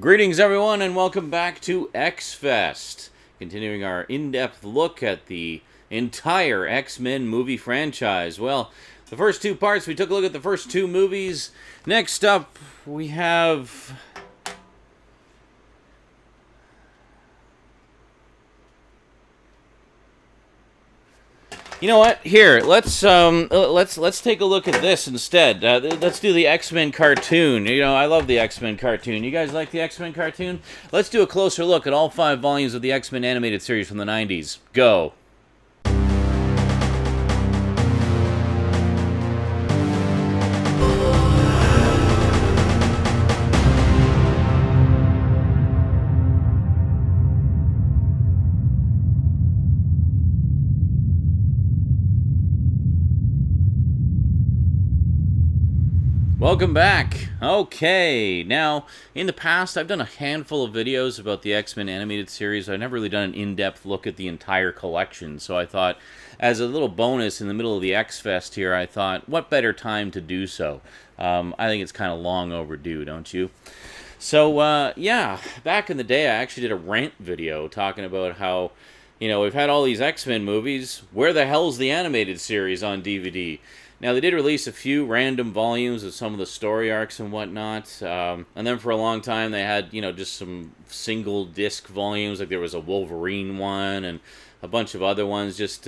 Greetings, everyone, and welcome back to X-Fest. Continuing our in-depth look at the entire X-Men movie franchise. Well, the first two parts, we took a look at the first two movies. Next up, we have... You know what? Here, let's take a look at this instead. Let's do the X-Men cartoon. You know, I love the X-Men cartoon. You guys like the X-Men cartoon? Let's do a closer look at all 5 volumes of the X-Men animated series from the 90s. Go. Welcome back. Okay, now, in the past, I've done a handful of videos about the X-Men animated series. I've never really done an in-depth look at the entire collection, so I thought, as a little bonus in the middle of the X-Fest here, I thought, what better time to do so? I think it's kind of long overdue, don't you? So, yeah, back in the day, I actually did a rant video talking about how, you know, we've had all these X-Men movies. Where the hell's the animated series on DVD? Now, they did release a few random volumes of some of the story arcs and whatnot, and then for a long time they had, you know, just some single disc volumes, like there was a Wolverine one and a bunch of other ones, just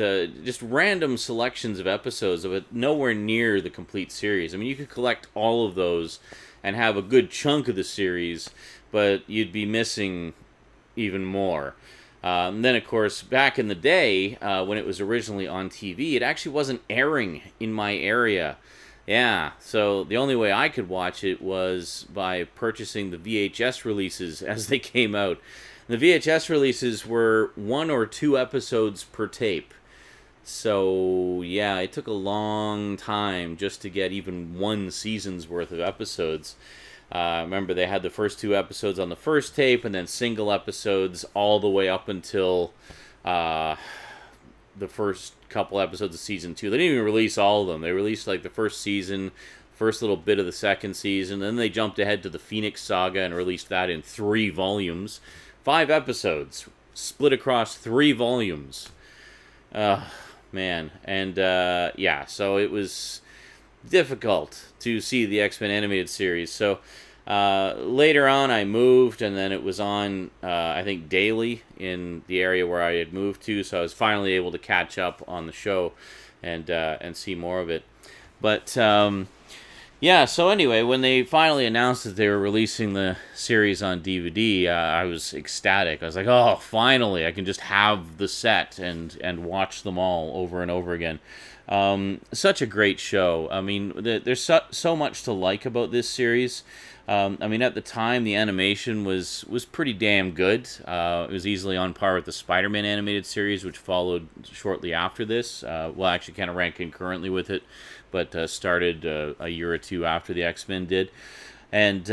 random selections of episodes of it, nowhere near the complete series. I mean, you could collect all of those and have a good chunk of the series, but you'd be missing even more. Then, of course, back in the day, when it was originally on TV, it actually wasn't airing in my area. Yeah, so the only way I could watch it was by purchasing the VHS releases as they came out. The VHS releases were 1 or 2 episodes per tape. So, yeah, it took a long time just to get even one season's worth of episodes. Remember, they had the first 2 episodes on the first tape, and then single episodes all the way up until the first couple episodes of season 2. They didn't even release all of them. They released like the first season, first little bit of the second season, then they jumped ahead to the Phoenix Saga and released that in 3 volumes. 5 episodes, split across 3 volumes. Man. And, yeah, so it was difficult to see the X-Men animated series. So later on I moved, and then it was on I think daily in the area where I had moved to, so I was finally able to catch up on the show and see more of it. But yeah, so anyway, when they finally announced that they were releasing the series on DVD, I was ecstatic. I was like, oh, finally, I can just have the set and watch them all over and over again. Such a great show. I mean, there's so much to like about this series. I mean, at the time, the animation was pretty damn good. It was easily on par with the Spider-Man animated series, which followed shortly after this. Well, actually kind of ran concurrently with it, but started a year or 2 after the X-Men did. And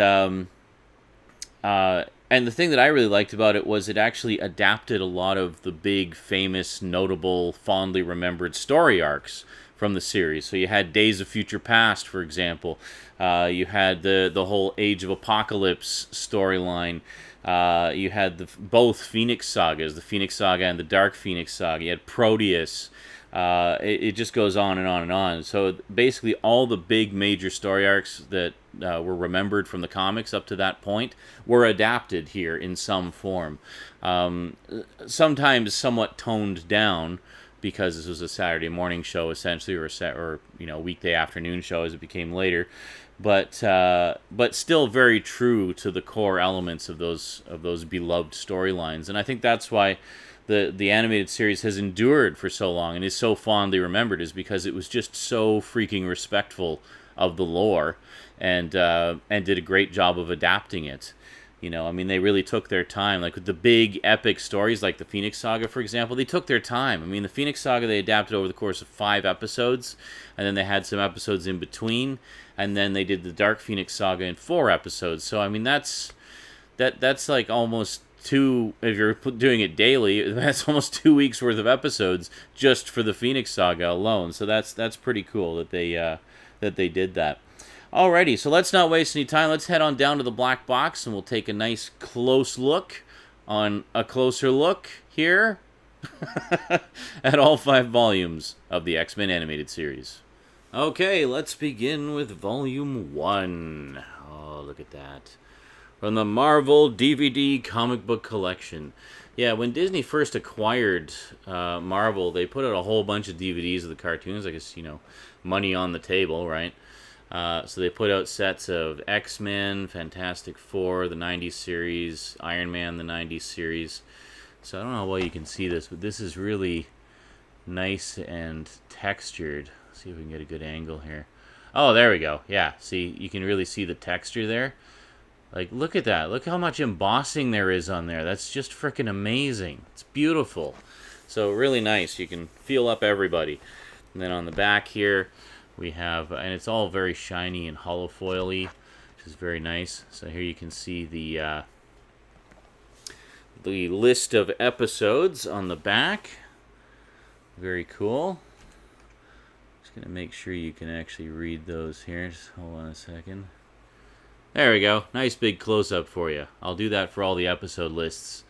the thing that I really liked about it was it actually adapted a lot of the big, famous, notable, fondly remembered story arcs from the series. So you had Days of Future Past, for example. You had the whole Age of Apocalypse storyline. You had both Phoenix Sagas, the Phoenix Saga and the Dark Phoenix Saga. You had Proteus. It just goes on and on and on. So basically all the big major story arcs that were remembered from the comics up to that point were adapted here in some form. Sometimes somewhat toned down because this was a Saturday morning show essentially, or you know, weekday afternoon show as it became later. But still very true to the core elements of those beloved storylines. And I think that's why the animated series has endured for so long and is so fondly remembered, is because it was just so freaking respectful of the lore and did a great job of adapting it. You know, I mean, they really took their time. Like with the big epic stories like the Phoenix Saga, for example, they took their time. I mean, the Phoenix Saga they adapted over the course of 5 episodes, and then they had some episodes in between, and then they did the Dark Phoenix Saga in 4 episodes. So, I mean, that's like almost 2, if you're doing it daily, that's almost 2 weeks worth of episodes just for the Phoenix Saga alone. So that's pretty cool that they did that. Alrighty, so let's not waste any time. Let's head on down to the black box and we'll take a nice close look on a closer look here at all 5 volumes of the X-Men animated series. Okay, let's begin with Volume 1. Oh, look at that. From the Marvel DVD comic book collection. Yeah, when Disney first acquired Marvel, they put out a whole bunch of DVDs of the cartoons. I guess, money on the table, right? So they put out sets of X-Men, Fantastic Four, the 90s series, Iron Man, the 90s series. So I don't know how well you can see this, but this is really nice and textured. Let's see if we can get a good angle here. Oh, there we go. Yeah, see, you can really see the texture there. Like, look at that. Look how much embossing there is on there. That's just freaking amazing. It's beautiful. So really nice. You can feel up everybody. And then on the back here, we have, and it's all very shiny and hollow foily, which is very nice. So here you can see the list of episodes on the back. Very cool. Just going to make sure you can actually read those here. Just hold on a second. There we go. Nice big close-up for you. I'll do that for all the episode lists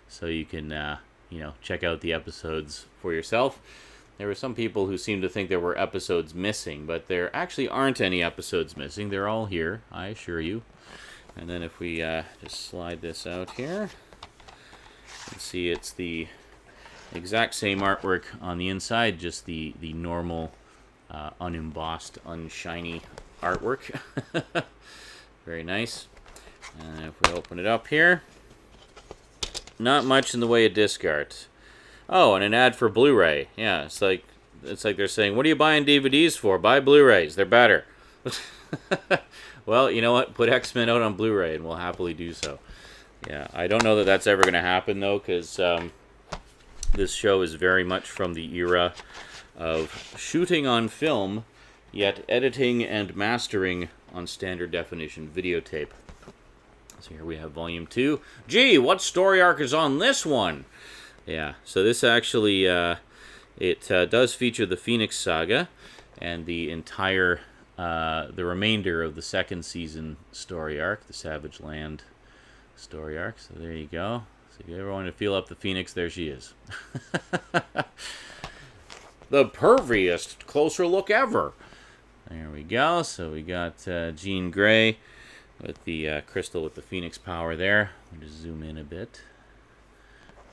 so you can, check out the episodes for yourself. There were some people who seemed to think there were episodes missing, but there actually aren't any episodes missing. They're all here, I assure you. And then if we just slide this out here, you can see it's the exact same artwork on the inside, just the normal unembossed, unshiny artwork. Very nice. And if we open it up here, not much in the way of disc art. Oh, and an ad for Blu-ray. Yeah, it's like they're saying, what are you buying DVDs for? Buy Blu-rays. They're better. Well, you know what? Put X-Men out on Blu-ray and we'll happily do so. Yeah, I don't know that that's ever going to happen, though, because this show is very much from the era of shooting on film, yet editing and mastering on standard definition videotape. So here we have Volume 2. Gee, what story arc is on this one? Yeah, so this actually, it does feature the Phoenix Saga and the entire, the remainder of the second season story arc, the Savage Land story arc. So there you go. So if you ever want to feel up the Phoenix, there she is. The perviest closer look ever. There we go. So we got Jean Grey with the crystal with the Phoenix power there. I'll just zoom in a bit.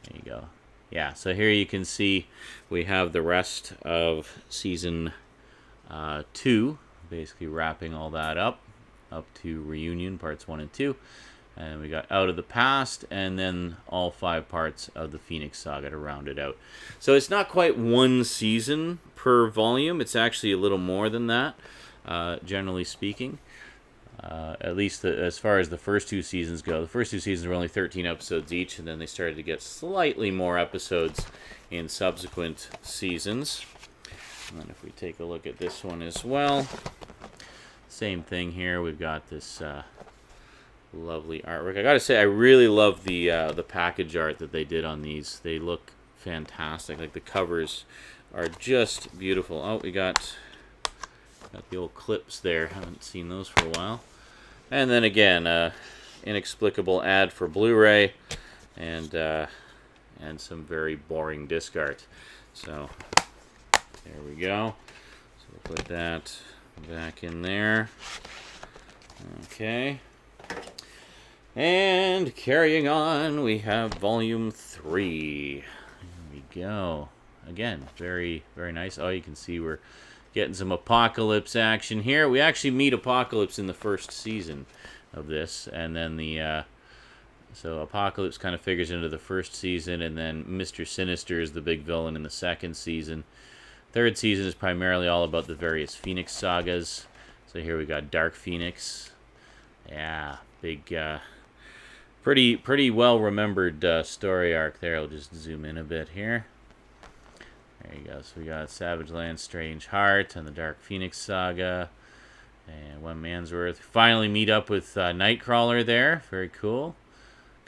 There you go. Yeah, so here you can see we have the rest of Season 2, basically wrapping all that up to Reunion, Parts 1 and 2. And we got Out of the Past, and then all 5 parts of the Phoenix Saga to round it out. So it's not quite one season per volume. It's actually a little more than that, generally speaking. At least as far as the first 2 seasons go. The first 2 seasons were only 13 episodes each, and then they started to get slightly more episodes in subsequent seasons. And then if we take a look at this one as well, same thing here. We've got this lovely artwork. I gotta say, I really love the package art that they did on these. They look fantastic. Like, the covers are just beautiful. Oh, we got the old clips there. Haven't seen those for a while. And then again, inexplicable ad for Blu-ray, and some very boring disc art. So there we go. So we'll put that back in there. Okay. And carrying on, we have Volume 3. Here we go. Again, very, very nice. Oh, you can see we're getting some Apocalypse action here. We actually meet Apocalypse in the first season of this, and then so Apocalypse kind of figures into the first season, and then Mr. Sinister is the big villain in the second season. Third season is primarily all about the various Phoenix sagas. So here we got Dark Phoenix. Yeah, big, pretty well remembered story arc there. I'll just zoom in a bit here. There you go. So we got Savage Land, Strange Heart, and the Dark Phoenix Saga, and One Man's Worth. Finally meet up with Nightcrawler there. Very cool.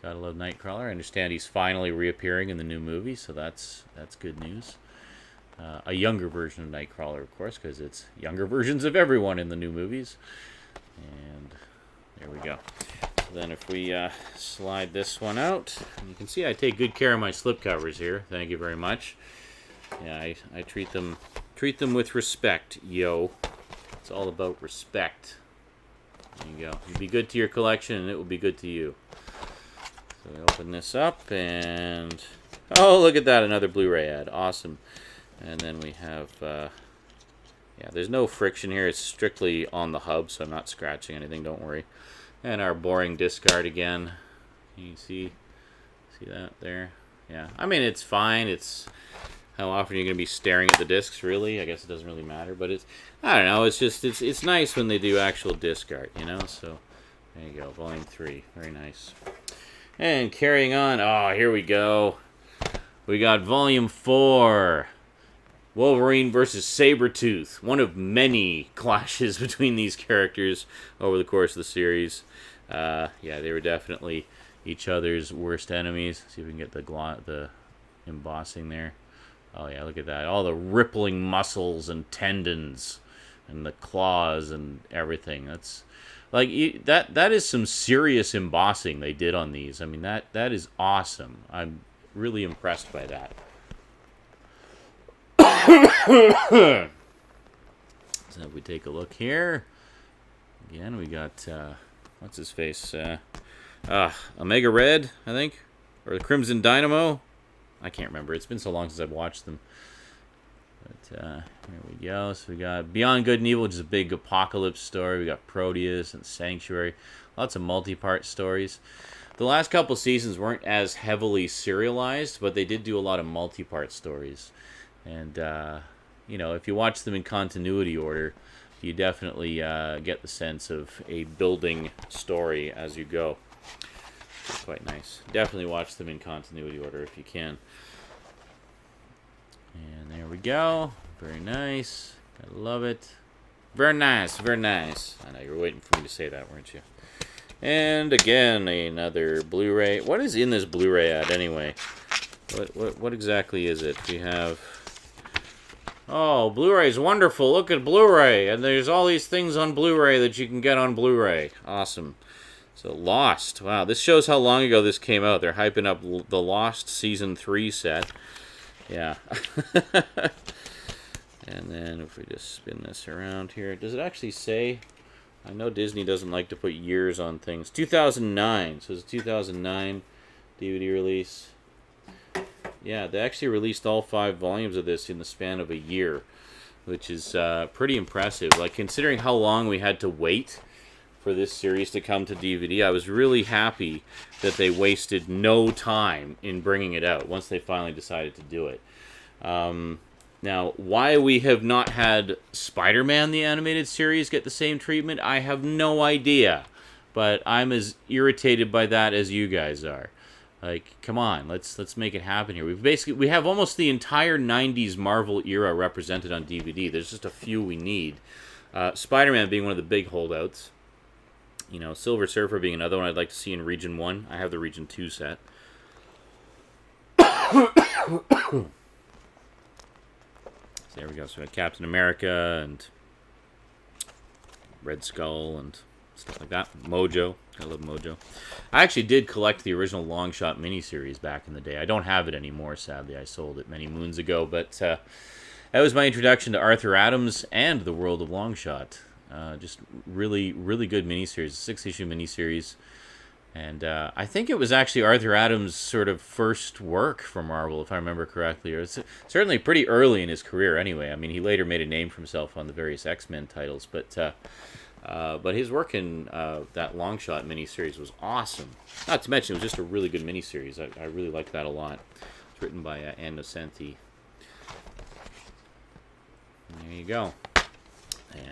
Gotta love Nightcrawler. I understand he's finally reappearing in the new movie, so that's good news. A younger version of Nightcrawler, of course, because it's younger versions of everyone in the new movies. And there we go. So then if we slide this one out, you can see I take good care of my slipcovers here. Thank you very much. Yeah, I treat them with respect, yo. It's all about respect. There you go. You be good to your collection, and it will be good to you. So we open this up, and oh, look at that, another Blu-ray ad. Awesome. And then we have, yeah, there's no friction here. It's strictly on the hub, so I'm not scratching anything. Don't worry. And our boring discard again. You can see that there. Yeah, I mean, it's fine. It's how often you're going to be staring at the discs, really. I guess it doesn't really matter, but it's, I don't know, it's just, it's nice when they do actual disc art, you know? So, there you go, Volume 3, very nice. And carrying on, oh, here we go. We got Volume 4, Wolverine versus Sabretooth. One of many clashes between these characters over the course of the series. Yeah, they were definitely each other's worst enemies. See if we can get the embossing there. Oh yeah, look at that. All the rippling muscles and tendons and the claws and everything. That's like that is some serious embossing they did on these. I mean, that is awesome. I'm really impressed by that. So if we take a look here, again we got what's his face? Omega Red, I think, or the Crimson Dynamo. I can't remember. It's been so long since I've watched them. But here we go. So we got Beyond Good and Evil, which is a big apocalypse story. We got Proteus and Sanctuary. Lots of multi-part stories. The last couple seasons weren't as heavily serialized, but they did do a lot of multi-part stories. And, you know, if you watch them in continuity order, you definitely get the sense of a building story as you go. It's quite nice. Definitely watch them in continuity order if you can. And there we go. Very nice. I love it. Very nice. Very nice. I know you were waiting for me to say that, weren't you? And again, another Blu-ray. What is in this Blu-ray ad anyway? What exactly is it? We have... Oh, Blu-ray's wonderful. Look at Blu-ray. And there's all these things on Blu-ray that you can get on Blu-ray. Awesome. So, Lost. Wow, this shows how long ago this came out. They're hyping up the Lost Season 3 set. Yeah. And then if we just spin this around here, does it actually say? I know Disney doesn't like to put years on things. 2009. So it's a 2009 DVD release. Yeah, they actually released all 5 volumes of this in the span of a year, which is pretty impressive. Like, considering how long we had to wait for this series to come to DVD, I was really happy that they wasted no time in bringing it out once they finally decided to do it. Now, why we have not had Spider-Man the Animated Series get the same treatment, I have no idea. But I'm as irritated by that as you guys are. Like, come on, let's make it happen here. We have almost the entire 90s Marvel era represented on DVD. There's just a few we need. Spider-Man being one of the big holdouts. You know, Silver Surfer being another one I'd like to see in Region 1. I have the Region 2 set. So there we go. So we got Captain America and Red Skull and stuff like that. Mojo. I love Mojo. I actually did collect the original Longshot miniseries back in the day. I don't have it anymore, sadly. I sold it many moons ago. But that was my introduction to Arthur Adams and the world of Longshot. Just really, really good miniseries, 6-issue miniseries. And I think it was actually Arthur Adams' sort of first work for Marvel, if I remember correctly. Or it's certainly pretty early in his career anyway. I mean, he later made a name for himself on the various X-Men titles. But his work in that Longshot miniseries was awesome. Not to mention, it was just a really good miniseries. I really liked that a lot. It's written by Ann Nocenti. There you go.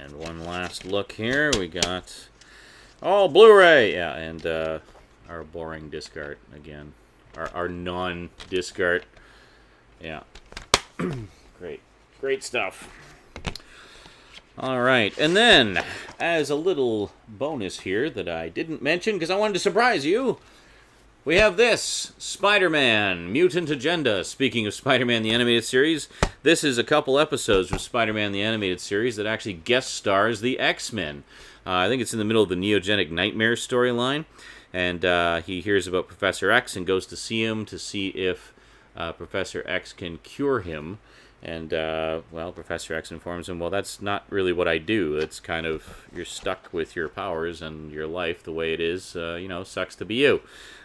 And one last look here. We got... Oh, Blu-ray! Yeah, and our boring disc art again. Our non-disc art. Yeah. Great stuff. Alright, and then, as a little bonus here that I didn't mention because I wanted to surprise you, we have this, Spider-Man, Mutant Agenda. Speaking of Spider-Man the Animated Series, this is a couple episodes of Spider-Man the Animated Series that actually guest stars the X-Men. I think it's in the middle of the Neogenic Nightmare storyline, and he hears about Professor X and goes to see him to see if Professor X can cure him. And, well, Professor X informs him, well, that's not really what I do. It's kind of, you're stuck with your powers and your life the way it is. Sucks to be you.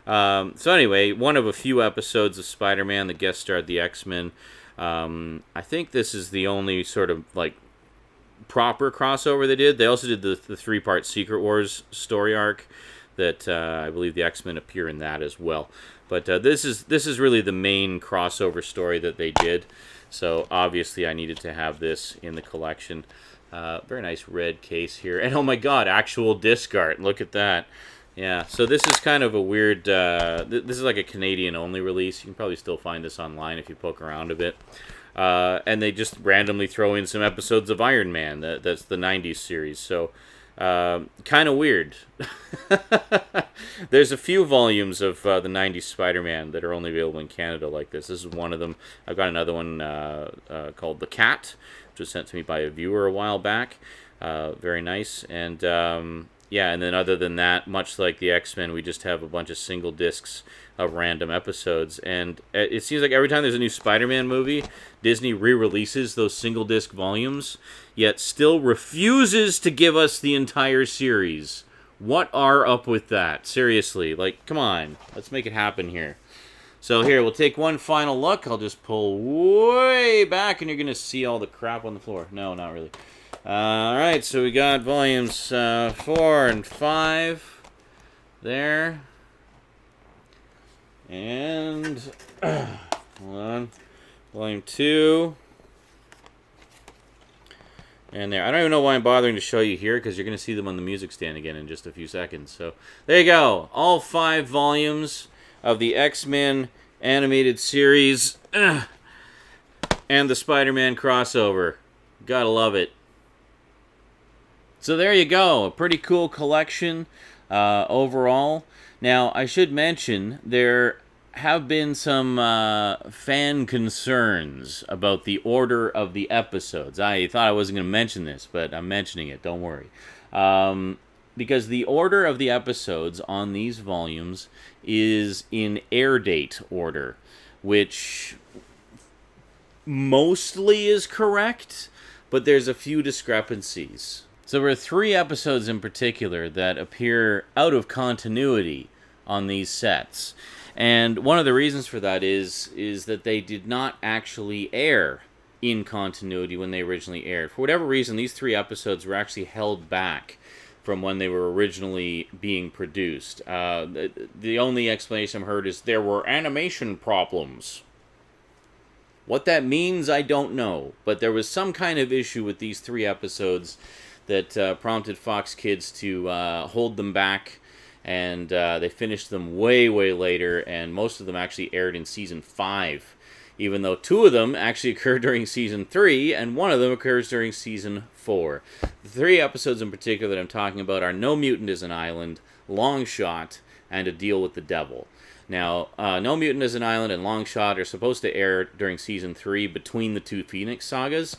So anyway, one of a few episodes of Spider-Man that guest starred the X-Men. I think this is the only sort of, like, proper crossover they did. They also did the 3-part Secret Wars story arc that I believe the X-Men appear in that as well. But this is really the main crossover story that they did. So obviously I needed to have this in the collection. Very nice red case here. And oh my god, actual disc art. Look at that. Yeah, so this is kind of a weird... this is like a Canadian-only release. You can probably still find this online if you poke around a bit. And they just randomly throw in some episodes of Iron Man. That's the 90s series. So kind of weird. There's a few volumes of the 90s Spider-Man that are only available in Canada like this. This is one of them. I've got another one called The Cat, which was sent to me by a viewer a while back. Very nice. And yeah, and then other than that, much like the X-Men, we just have a bunch of single discs of random episodes. And it seems like every time there's a new Spider-Man movie, Disney re-releases those single disc volumes, yet still refuses to give us the entire series. What are up with that? Seriously, like, come on. Let's make it happen here. So here, we'll take one final look. I'll just pull way back, and you're going to see all the crap on the floor. No, not really. Alright, so we got volumes 4 and 5 there. And, hold on, volume 2. And there. I don't even know why I'm bothering to show you here, because you're going to see them on the music stand again in just a few seconds. So, there you go. All 5 volumes of the X-Men animated series and the Spider-Man crossover. Gotta love it. So there you go. A pretty cool collection overall. Now, I should mention, there have been some fan concerns about the order of the episodes. I thought I wasn't going to mention this, but I'm mentioning it. Don't worry. Because the order of the episodes on these volumes is in air date order, which mostly is correct, but there's a few discrepancies. So there are 3 episodes in particular that appear out of continuity on these sets. And one of the reasons for that is that they did not actually air in continuity when they originally aired. For whatever reason, these 3 episodes were actually held back from when they were originally being produced. The only explanation I've heard is there were animation problems. What that means, I don't know. But there was some kind of issue with these 3 episodes that prompted Fox Kids to hold them back, and they finished them way, way later, and most of them actually aired in Season 5, even though 2 of them actually occurred during Season 3, and 1 of them occurs during Season 4. The 3 episodes in particular that I'm talking about are No Mutant is an Island, Long Shot, and A Deal with the Devil. Now, No Mutant is an Island and Long Shot are supposed to air during Season 3 between the 2 Phoenix sagas.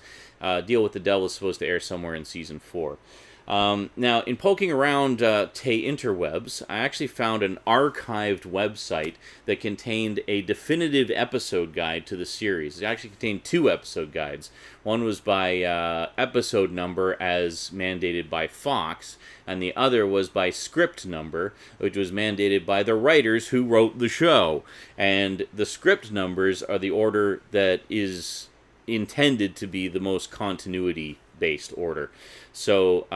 Deal with the Devil is supposed to air somewhere in Season 4. Now, in poking around Teh Interwebz, I actually found an archived website that contained a definitive episode guide to the series. It actually contained 2 episode guides. One was by episode number as mandated by Fox, and the other was by script number, which was mandated by the writers who wrote the show. And the script numbers are the order that is intended to be the most continuity-based order. So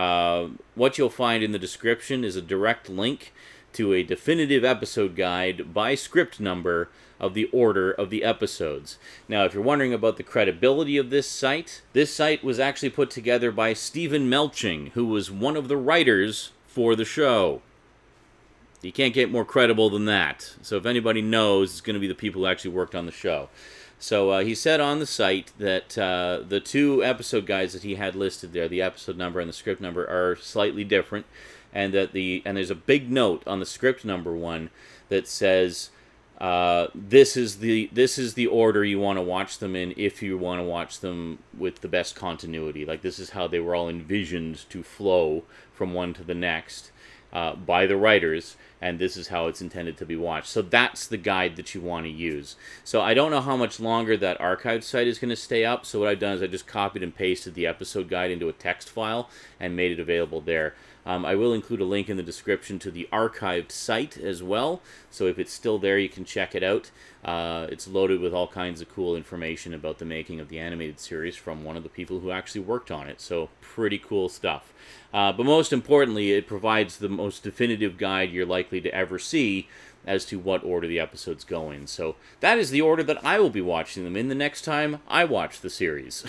what you'll find in the description is a direct link to a definitive episode guide by script number of the order of the episodes. Now, if you're wondering about the credibility of this site was actually put together by Stephen Melching, who was one of the writers for the show. You can't get more credible than that. So if anybody knows, it's going to be the people who actually worked on the show. So he said on the site that the 2 episode guides that he had listed there, the episode number and the script number, are slightly different, and that there's a big note on the script number one that says this is the order you want to watch them in if you want to watch them with the best continuity. Like, this is how they were all envisioned to flow from one to the next by the writers, and this is how it's intended to be watched. So that's the guide that you want to use. So I don't know how much longer that archive site is going to stay up, so what I've done is I just copied and pasted the episode guide into a text file and made it available there. I will include a link in the description to the archived site as well, so if it's still there, you can check it out. It's loaded with all kinds of cool information about the making of the animated series from one of the people who actually worked on it, so pretty cool stuff. But most importantly, it provides the most definitive guide you're likely to ever see as to what order the episodes go in. So that is the order that I will be watching them in the next time I watch the series.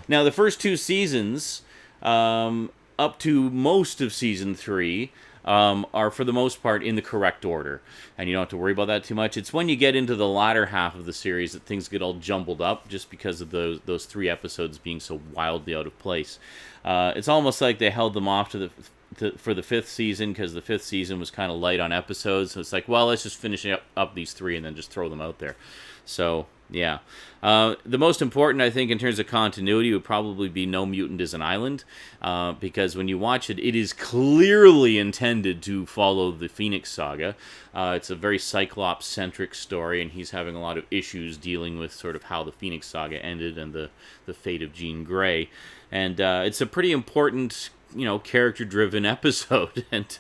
Now, the first 2 seasons, up to most of Season 3, are for the most part in the correct order. And you don't have to worry about that too much. It's when you get into the latter half of the series that things get all jumbled up, just because of those 3 episodes being so wildly out of place. It's almost like they held them off for the 5th season, because the 5th season was kind of light on episodes. So it's like, well, let's just finish up these 3 and then just throw them out there. So, yeah. The most important, I think, in terms of continuity would probably be No Mutant is an Island, because when you watch it, it is clearly intended to follow the Phoenix Saga. It's a very Cyclops-centric story, and he's having a lot of issues dealing with sort of how the Phoenix Saga ended and the fate of Jean Grey. And it's a pretty important, character-driven episode, and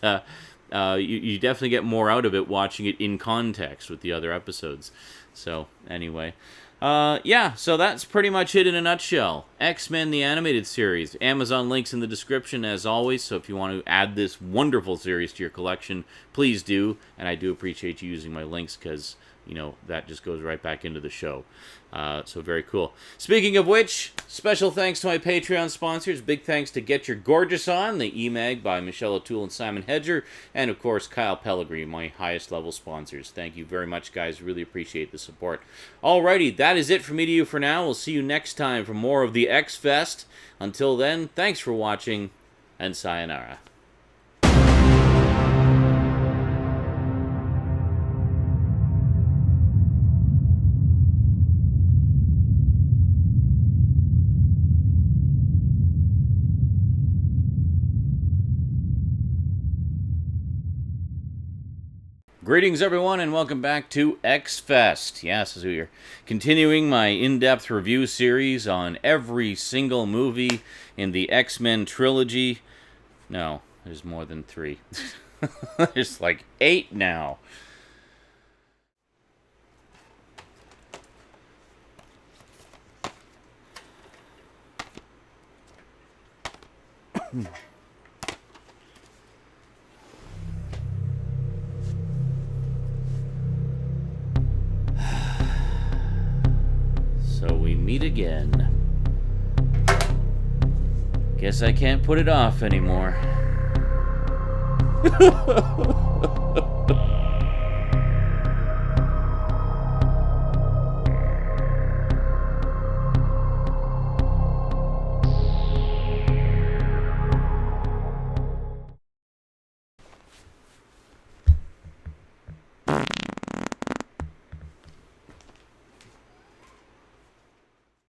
you definitely get more out of it watching it in context with the other episodes. So, anyway. Yeah, so that's pretty much it in a nutshell. X-Men, the animated series. Amazon links in the description, as always, so if you want to add this wonderful series to your collection, please do. And I do appreciate you using my links, because, that just goes right back into the show. So very cool. Speaking of which, special thanks to my Patreon sponsors. Big thanks to Get Your Gorgeous On, the e-mag by Michelle O'Toole and Simon Hedger, and of course Kyle Pellegrini, my highest level sponsors. Thank you very much, guys. Really appreciate the support. Alrighty, that is it from me to you for now. We'll see you next time for more of the X-Fest. Until then, thanks for watching, and sayonara. Greetings, everyone, and welcome back to X-Fest. Yes, as we are continuing my in-depth review series on every single movie in the X-Men trilogy. No, there's more than 3. There's like 8 now. So we meet again. Guess I can't put it off anymore.